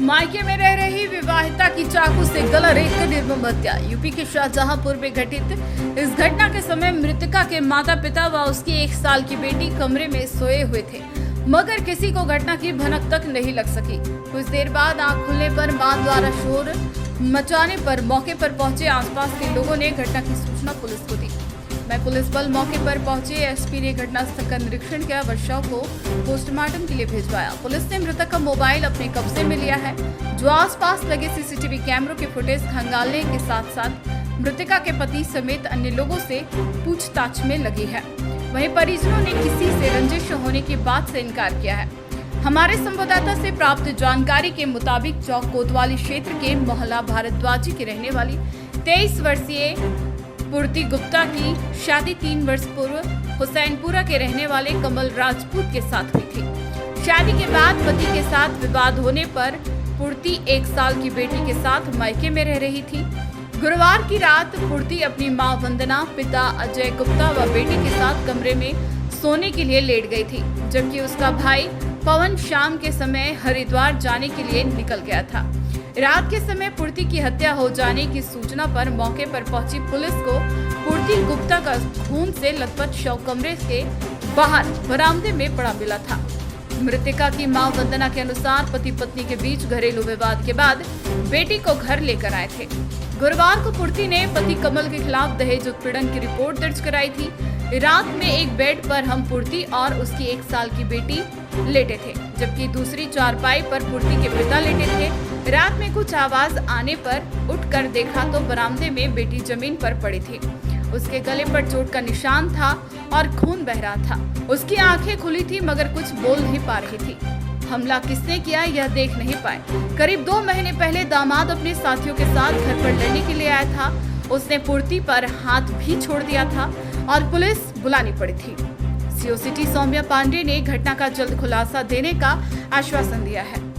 मायके में रह रही विवाहिता की चाकू से गला रेतकर निर्मम हत्या। यूपी के शाहजहांपुर में घटित इस घटना के समय मृतका के माता पिता व उसकी 1 साल की बेटी कमरे में सोए हुए थे, मगर किसी को घटना की भनक तक नहीं लग सकी। कुछ देर बाद आंख खुलने पर मां द्वारा शोर मचाने पर मौके पर पहुंचे आसपास के लोगों ने घटना की सूचना पुलिस को दी। पुलिस बल मौके पर पहुंचे एसपी ने घटनास्थल का निरीक्षण किया व शव को पोस्टमार्टम के लिए भिजवाया। पुलिस ने मृतक का मोबाइल अपने कब्जे में लिया है, जो आसपास लगे सीसीटीवी कैमरों के फुटेज खंगालने के साथ साथ मृतका के पति समेत अन्य लोगों से पूछताछ में लगी है। वहीं परिजनों ने किसी से रंजिश होने की बात से इनकार किया है। हमारे संवाददाता से प्राप्त जानकारी के मुताबिक चौक कोतवाली क्षेत्र के मोहल्ला भारद्वाजी की रहने वाली 23 वर्षीय पूर्ति गुप्ता की शादी 3 वर्ष पूर्व हुसैनपुरा के रहने वाले कमल राजपूत के साथ हुई थी। शादी के बाद पति के साथ विवाद होने पर पूर्ति 1 साल की बेटी के साथ मायके में रह रही थी। गुरुवार की रात पूर्ति अपनी मां वंदना, पिता अजय गुप्ता व बेटी के साथ कमरे में सोने के लिए लेट गई थी, जबकि उसका भाई पवन शाम के समय हरिद्वार जाने के लिए निकल गया था। रात के समय पूर्ति की हत्या हो जाने की सूचना पर मौके पर पहुंची पुलिस को पूर्ति गुप्ता का खून से लथपथ शव कमरे के बाहर बरामदे में पड़ा मिला था। मृतका की मां वंदना के अनुसार पति पत्नी के बीच घरेलू विवाद के बाद बेटी को घर लेकर आए थे। गुरुवार को पूर्ति ने पति कमल के खिलाफ दहेज उत्पीड़न की रिपोर्ट दर्ज कराई थी। रात में एक बेड पर हम पूर्ति और उसकी 1 साल की बेटी लेटे थे, जबकि दूसरी चारपाई पर पूर्ति के पिता लेटे थे। रात में कुछ आवाज आने पर उठकर देखा तो बरामदे में बेटी जमीन पर पड़ी थी। उसके गले पर चोट का निशान था और खून बह रहा था। उसकी आंखें खुली थी मगर कुछ बोल नहीं पा रही थी। हमला किसने किया यह देख नहीं पाए। करीब 2 महीने पहले दामाद अपने साथियों के साथ घर पर लड़ने के लिए आया था। उसने पूर्ति पर हाथ भी छोड़ दिया था और पुलिस बुलानी पड़ी थी। सीओ सिटी सौम्या पांडे ने घटना का जल्द खुलासा देने का आश्वासन दिया है।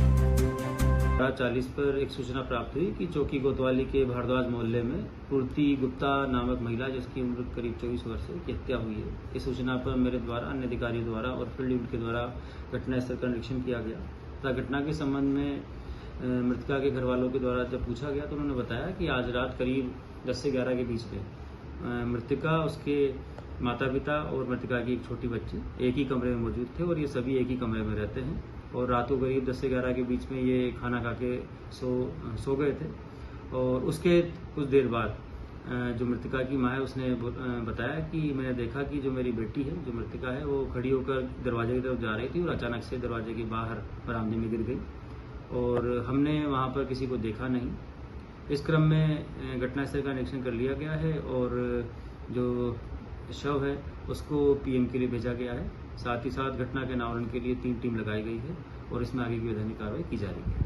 40 पर एक सूचना प्राप्त हुई कि चौकी कोतवाली के भारद्वाज मोहल्ले में पूर्ति गुप्ता नामक महिला, जिसकी उम्र करीब 24 वर्ष है, की हत्या हुई है। इस सूचना पर मेरे द्वारा, अन्य अधिकारियों द्वारा और फील्ड यूनिट के द्वारा घटनास्थल का निरीक्षण किया गया तथा घटना के संबंध में मृतका के घर वालों के द्वारा जब पूछा गया तो उन्होंने बताया कि आज रात करीब 10 से 11 के बीच में मृतका, उसके माता पिता और मृतका की एक छोटी बच्ची एक ही कमरे में मौजूद थे और ये सभी एक ही कमरे में रहते हैं। और रातों करीब 10 से 11 के बीच में ये खाना खा के सो गए थे। और उसके कुछ देर बाद जो मृतका की माँ है उसने बताया कि मैंने देखा कि जो मेरी बेटी है, जो मृतका है, वो खड़ी होकर दरवाजे की तरफ जा रही थी और अचानक से दरवाजे के बाहर बरामदे में गिर गई और हमने वहाँ पर किसी को देखा नहीं। इस क्रम में घटनास्थल का निरीक्षण कर लिया गया है और जो शव है उसको पीएम के लिए भेजा गया है। साथ ही साथ घटना के अनावरण के लिए 3 टीम लगाई गई है और इसमें आगे की वैधानिक कार्रवाई की जा रही है।